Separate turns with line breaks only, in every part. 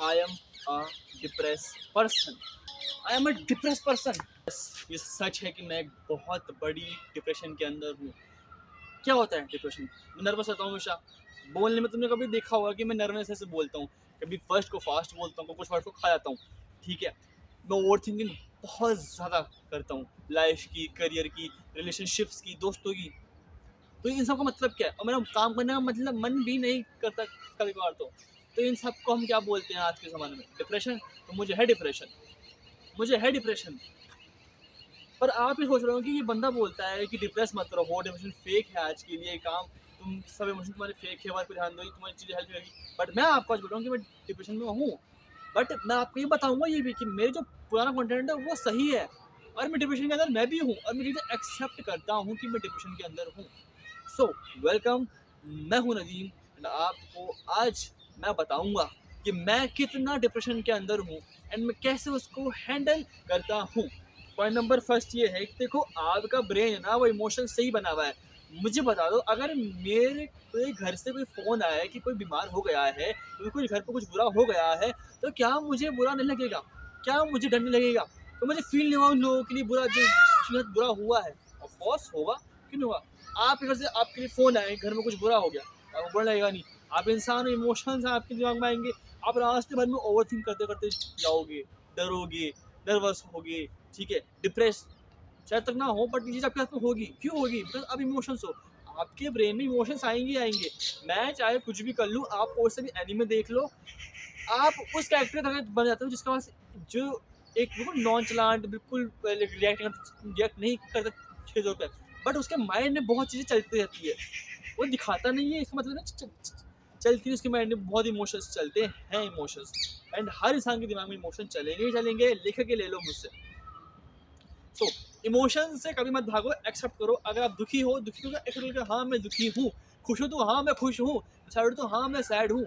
I am a depressed person. I am a depressed person. ये सच है कि मैं एक बहुत बड़ी डिप्रेशन के अंदर हूँ। क्या होता है डिप्रेशन? मैं नर्वस रहता हूँ हमेशा। बोलने में तुमने कभी देखा होगा कि मैं नर्वस ऐसे बोलता हूँ। कभी फर्स्ट को फास्ट बोलता हूँ, कुछ वर्ड को खा जाता हूँ। ठीक है, मैं ओवर थिंकिंग बहुत ज़्यादा करता हूँ, लाइफ की, करियर की, रिलेशनशिप्स की, दोस्तों की। तो इन सब का मतलब क्या है? और मेरा काम करने का मतलब मन भी नहीं करता कभी कभार तो इन सब को हम क्या बोलते हैं आज के ज़माने में? डिप्रेशन। तो मुझे है डिप्रेशन, मुझे है डिप्रेशन। पर आप ही सोच रहे हो कि ये बंदा बोलता है कि डिप्रेस मत रहो, डिप्रेशन फेक है आज के लिए काम, तुम सब इमोशन तुम्हारे फेक है, हमारे पे ध्यान दो, तुम्हारी चीज़ें हेल्प करेगी। बट मैं आपको आज बोल रहा हूँ कि मैं डिप्रेशन में हूँ। बट मैं आपको ये बताऊँगा ये भी कि मेरे जो पुराना कंटेंट है वो सही है, और मैं डिप्रेशन के अंदर मैं भी हूँ, और मैं चीज़ें एक्सेप्ट करता हूँ कि मैं डिप्रेशन के अंदर हूँ। सो वेलकम, मैं हूँ नदीम, एंड आपको आज मैं बताऊँगा कि मैं कितना डिप्रेशन के अंदर हूँ एंड मैं कैसे उसको हैंडल करता हूँ। पॉइंट नंबर फर्स्ट ये है कि देखो, आपका ब्रेन है ना, वो इमोशन से ही बना हुआ है। मुझे बता दो, अगर मेरे कोई घर से कोई फ़ोन आया है कि कोई बीमार हो गया है, कोई घर पे कुछ बुरा हो गया है, तो क्या मुझे बुरा नहीं लगेगा? क्या मुझे डर नहीं लगेगा? तो मुझे फील नहीं होगा उन लोगों के लिए बुरा जो जिनके साथ बुरा हुआ है? ऑफ कोर्स होगा, क्यों नहीं होगा? आपके घर से आपके लिए फ़ोन आए, घर में कुछ बुरा हो गया, आपको बुरा लगेगा नहीं? आप इंसान हो, इमोशंस आपके दिमाग में आएँगे, आप रास्ते भर में ओवरथिंक करते-करते जाओगे, डरोगे, नर्वस होगे, ठीक है, डिप्रेस शायद तक ना हो, बट ये चीज़ आपके साथ में होगी। क्यों होगी? बिकॉज़ आप इमोशंस हो। आपके ब्रेन में इमोशंस आएँगे ही आएँगे। मैं चाहे कुछ भी कर लूँ, आप कोई सा भी एनीमे देख लो, आप उस कैरेक्टर की तरह बन जाते हो जिसके पास जो एक बिल्कुल नॉनचलांट, बिल्कुल रिएक्ट नहीं करता चीज़ों पे, बट उसके माइंड में बहुत चीज़ें चलती रहती है। वो दिखाता नहीं है, इसका मतलब ना चलती है उसके माइंड में, बहुत इमोशंस चलते हैं इमोशंस, एंड हर इंसान के दिमाग में इमोशन चलेंगे ही चलेंगे, लिख के ले लो मुझसे। सो इमोशन से कभी मत भागो, एक्सेप्ट करो। अगर आप दुखी हो, दुखी हो एक्सेप्ट करो, हाँ मैं दुखी हूँ। खुश हो तो हाँ मैं खुश हूँ, सैड तो हाँ मैं सैड हूँ।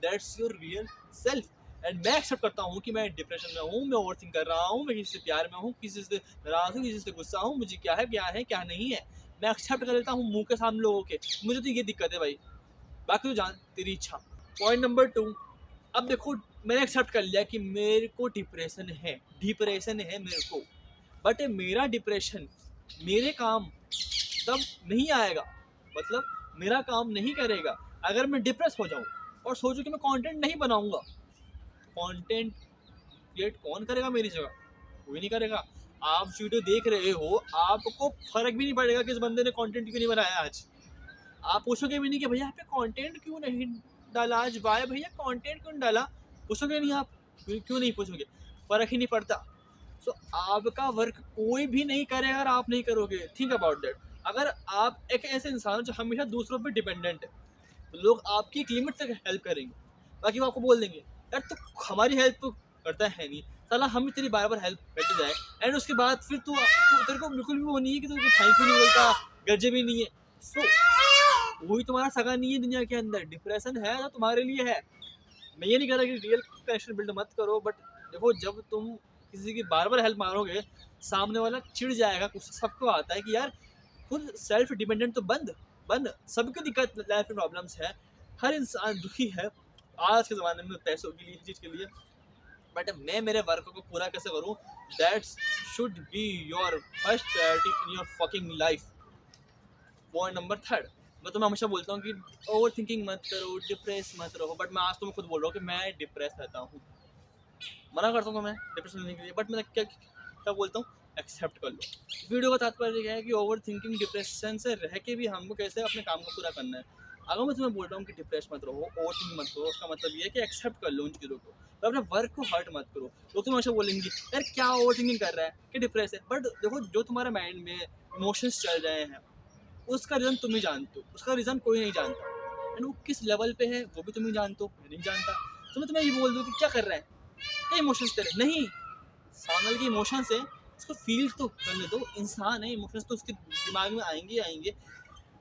That's your real self. And मैं एक्सेप्ट करता हूँ कि मैं डिप्रेशन में हूँ, मैं ओवर थिंक कर रहा हूँ, मैं किसी से प्यार में हूँ, किसी से नाराज हूँ, किसी से गुस्सा हूँ, मुझे क्या नहीं है, मैं एक्सेप्ट कर लेता हूँ मुंह के सामने लोगों के। मुझे तो ये दिक्कत है भाई, बाकी तो जान तेरी इच्छा। पॉइंट नंबर 2, अब देखो, मैंने एक्सेप्ट कर लिया कि मेरे को डिप्रेशन है मेरे को, बट मेरा डिप्रेशन मेरे काम तब नहीं आएगा, मतलब मेरा काम नहीं करेगा अगर मैं डिप्रेस हो जाऊं और सोचूं कि मैं कंटेंट नहीं बनाऊंगा। कंटेंट क्रिएट कौन करेगा मेरी जगह? कोई नहीं करेगा। आप वीडियो देख रहे हो, आपको फर्क भी नहीं पड़ेगा कि इस बंदे ने कंटेंट क्यों नहीं बनाया आज। आप पूछोगे भी नहीं कि भैया यहाँ पे कंटेंट क्यों नहीं डाला आज, भाई भैया कंटेंट क्यों नहीं डाला, पूछोगे नहीं आप? क्यों नहीं पूछोगे? फर्क ही नहीं पड़ता। सो आपका वर्क कोई भी नहीं करेगा अगर आप नहीं करोगे। Think about that. अगर आप एक ऐसे इंसान हो जो हमेशा दूसरों पर डिपेंडेंट है, तो लोग आपकी एक लिमिट तक हेल्प करेंगे, बाकी वो आपको बोल देंगे यार तू हमारी हेल्प तो करता है नहीं, साला हम तेरी बार बार हेल्प करते जाए, एंड उसके बाद फिर तेरे को बिल्कुल भी वो नहीं है कि तू थैंक यू नहीं बोलता, गरजे भी नहीं है। सो वही तुम्हारा सगा नहीं है दुनिया के अंदर। डिप्रेशन है तो तुम्हारे लिए है। मैं ये नहीं कह रहा कि रियल कनेक्शन बिल्ड मत करो, बट देखो, जब तुम किसी की बार बार हेल्प मांगोगे, सामने वाला चिढ़ जाएगा। कुछ सबको आता है कि यार खुद सेल्फ डिपेंडेंट तो बंद बंद। सबकी दिक्कत लाइफ में प्रॉब्लम्स है, हर इंसान दुखी है आज के ज़माने में, पैसों के लिए, चीज़ के लिए। बट मैं मेरे वर्क को पूरा कैसे करूँ, that's should be your first priority in your fucking life. Point number 3, मैं तुम्हें हमेशा बोलता हूँ कि ओवर थिंकिंग मत करो, डिप्रेस मत रहो, बट मैं आज तुम्हें खुद बोल रहा हूँ कि मैं डिप्रेस रहता हूँ। मना करता हूँ मैं डिप्रेशन लेने के लिए, बट मैं क्या क्या बोलता हूँ, एक्सेप्ट कर लो। वीडियो का तात्पर्य क्या है कि ओवर थिंकिंग डिप्रेशन से रह के भी हमको कैसे अपने काम को पूरा करना है। अगर मैं तुम्हें बोल रहा हूँ कि डिप्रेस मत रहो, ओवर थिंक मत करो, उसका मतलब ये है कि एक्सेप्ट कर लो उन चीज़ों को, तो अपने वर्क को हर्ट मत करो। लोग तुम हमेशा बोलेंगे यार क्या ओवर थिंकिंग कर रहा है, कि डिप्रेस है, बट देखो जो तुम्हारे माइंड में इमोशंस चल रहे हैं उसका रीज़न तुम ही जानते हो, उसका रीज़न कोई नहीं जानता, एंड वो किस लेवल पे है वो भी तुम ही जानते हो, मैं नहीं जानता। तो मैं तुम्हें ये बोल दूँ कि क्या कर रहा है, क्या इमोशंस तेरे नहीं, सामने वाले के इमोशंस है, उसको फील तो करने दो। इंसान है, इमोशंस तो उसके दिमाग में आएंगे ही आएंगे,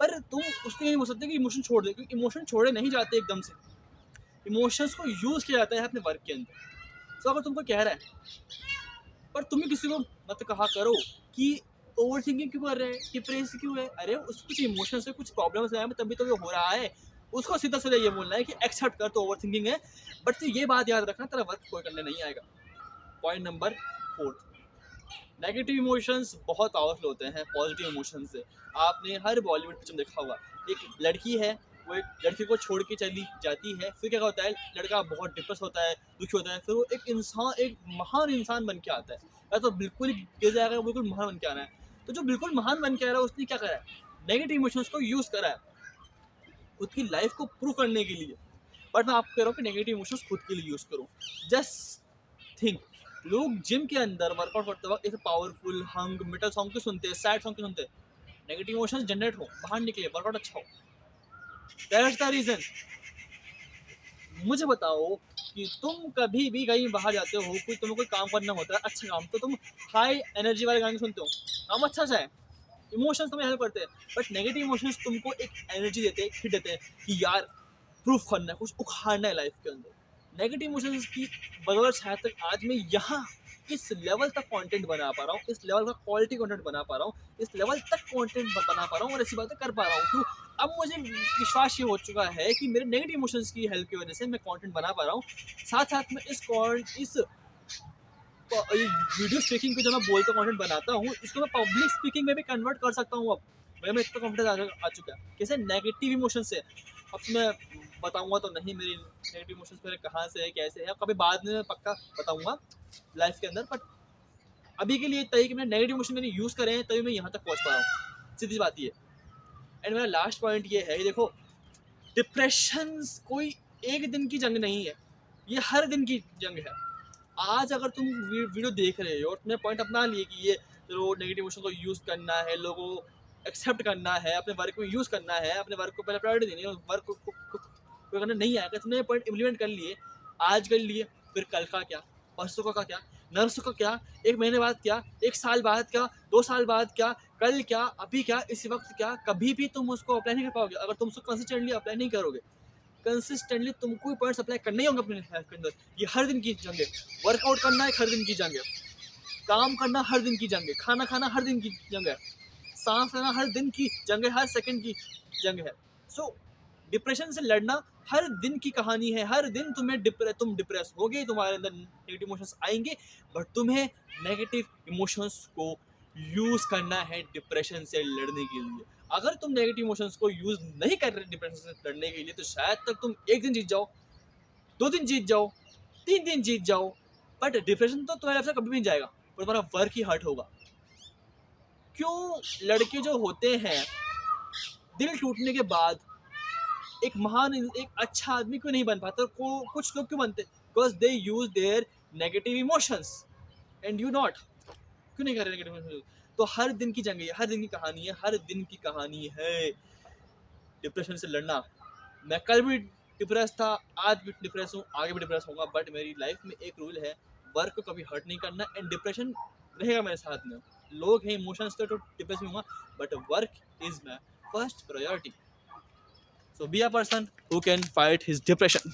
पर तुम उसको ये नहीं बोल सकते कि इमोशन छोड़ दे, क्योंकि इमोशन छोड़े नहीं जाते एकदम से। इमोशंस को यूज़ किया जाता है अपने वर्क के अंदर। तो अगर तुमको कह रहा है, पर तुम भी किसी को मत कहा करो कि ओवर थिंकिंग क्यों कर रहे हैं, डिप्रेस क्यों है, अरे उस कुछ इमोशंस है, कुछ प्रॉब्लम्स है, तभी तो ये हो रहा है। उसको सीधा सीधा ये बोलना है कि एक्सेप्ट कर, तो ओवर थिंकिंग है, बट तो ये बात याद रखना, तेरा वर्क कोई करने नहीं आएगा। पॉइंट नंबर 4, नेगेटिव इमोशंस बहुत पावरफुल होते हैं पॉजिटिव इमोशंस से। आपने हर बॉलीवुड पिक्चर में देखा होगा, एक लड़की है, वो एक लड़की को छोड़ के चली जाती है, फिर क्या होता है, लड़का बहुत डिप्रेस होता है, दुखी होता है, फिर वो एक इंसान, एक महान इंसान बन के आता है, या तो बिल्कुल गिर जाएगा, बिल्कुल महान बन के आना है। तो जो बिल्कुल महान बन के आ रहा है, उसने क्या करा है, नेगेटिव इमोशंस को यूज़ करा है खुद की लाइफ को प्रूव करने के लिए। बट मैं आपको कह रहा हूँ कि नेगेटिव इमोशंस खुद के लिए यूज़ करो। जस्ट थिंक, लोग जिम के अंदर वर्कआउट करते वक्त एक पावरफुल हंग मेटल सॉन्ग क्यों सुनते हैं, सैड सॉन्ग क्यों सुनते हैं? नेगेटिव इमोशंस जनरेट हो, बाहर निकले, वर्कआउट अच्छा हो। That's the reason. मुझे बताओ कि तुम कभी भी कहीं बाहर जाते हो, कोई तुम्हें कोई काम करना होता है, अच्छा काम, तो तुम हाई एनर्जी वाले गाने सुनते हो, काम अच्छा सा है, इमोशंस तुम्हें हेल्प करते हैं। बट नेगेटिव इमोशंस तुमको एक एनर्जी देते हैं, हिट देते हैं कि यार प्रूफ करना है, कुछ उखाड़ना है लाइफ के अंदर। नेगेटिव इमोशंस की बदौलत शायद तक आज मैं यहाँ इस लेवल तक कंटेंट बना पा रहा हूँ, इस लेवल का क्वालिटी कंटेंट बना पा रहा हूँ, इस लेवल तक कंटेंट बना पा रहा हूँ और ऐसी बातें कर पा रहा हूँ। क्यों? अब मुझे विश्वास ये हो चुका है कि मेरे नेगेटिव इमोशंस की हेल्प की वजह से मैं कंटेंट बना पा रहा हूँ। साथ साथ में इस वीडियो स्पीकिंग पे जो मैं बोलता कंटेंट बनाता हूँ, इसको मैं पब्लिक स्पीकिंग में भी कन्वर्ट कर सकता हूँ। अब मेरे में इतना कॉन्फिडेंस आ चुका है। कैसे? नेगेटिव इमोशन से। अब मैं बताऊंगा तो नहीं मेरी नेगेटिव इमोशंस मेरे कहाँ से है, कैसे है, कभी बाद में मैं पक्का बताऊंगा लाइफ के अंदर। बट अभी के लिए तय कि मैंने नेगेटिव इमोशन मैंने यूज़ करे हैं, तभी मैं यहाँ तक पहुँच पा रहा हूँ। सीधी बात ये। एंड मेरा लास्ट पॉइंट ये है, देखो, डिप्रेशन कोई एक दिन की जंग नहीं है, ये हर दिन की जंग है। आज अगर तुम वीडियो देख रहे हो और तुमने पॉइंट अपना लिए कि ये चलो नेगेटिव इमोशन को यूज़ करना है, लोगों को एक्सेप्ट करना है, अपने वर्क में यूज़ करना है, अपने वर्क को पहले प्रायोरिटी देनी है, वर्क को करना नहीं आएगा, तुमने ये पॉइंट इम्प्लीमेंट कर लिए, आज कर लिए, फिर कल का क्या, परसों का क्या, नर्सों का क्या, एक महीने बाद क्या, एक साल बाद क्या, 2 साल बाद क्या, कल क्या, अभी क्या, इसी वक्त क्या, कभी भी तुम उसको अप्लाई नहीं कर पाओगे अगर तुम उसको कंसिस्टेंटली अप्लाई नहीं करोगे। कंसिस्टेंटली तुमको पॉइंट्स अप्लाई करने ही होंगे अपने लाइफ के अंदर। ये हर दिन की जंग है। वर्कआउट करना एक हर दिन की जंग है, काम करना हर दिन की जंग है, खाना खाना हर दिन की जंग है, सांस लेना हर दिन की जंग है, हर सेकंड की जंग है। सो डिप्रेशन से लड़ना हर दिन की कहानी है। हर दिन तुम डिप्रेस होगे, तुम्हारे अंदर नेगेटिव इमोशंस आएंगे, बट तुम्हें नेगेटिव इमोशंस को यूज करना है डिप्रेशन से लड़ने के लिए। अगर तुम नेगेटिव इमोशंस को यूज नहीं कर रहे डिप्रेशन से लड़ने के लिए, तो शायद तक तुम एक दिन जीत जाओ, 2 दिन जीत जाओ, 3 दिन जीत जाओ, बट डिप्रेशन तो तुम्हारे लाइफ से कभी भी नहीं जाएगा और तुम्हारा वर्क ही हर्ट होगा। क्यों लड़के जो होते हैं दिल टूटने के बाद एक महान एक अच्छा आदमी क्यों नहीं बन पाता? कुछ लोग क्यों बनते? Because they use their negative emotions and you not. क्यों नहीं कर रहे नेगेटिव इमोशंस? तो हर दिन की जंग है, हर दिन की कहानी है, हर दिन की कहानी है डिप्रेशन से लड़ना। मैं कल भी डिप्रेस था, आज भी डिप्रेस हूँ, आगे भी डिप्रेस होगा, बट मेरी लाइफ में एक रूल है, वर्क को कभी हर्ट नहीं करना एंड डिप्रेशन रहेगा मेरे साथ में। लोग हैं इमोशंस तो डिप्रेस भी होगा, but work is my first priority. So be a person who can fight his depression.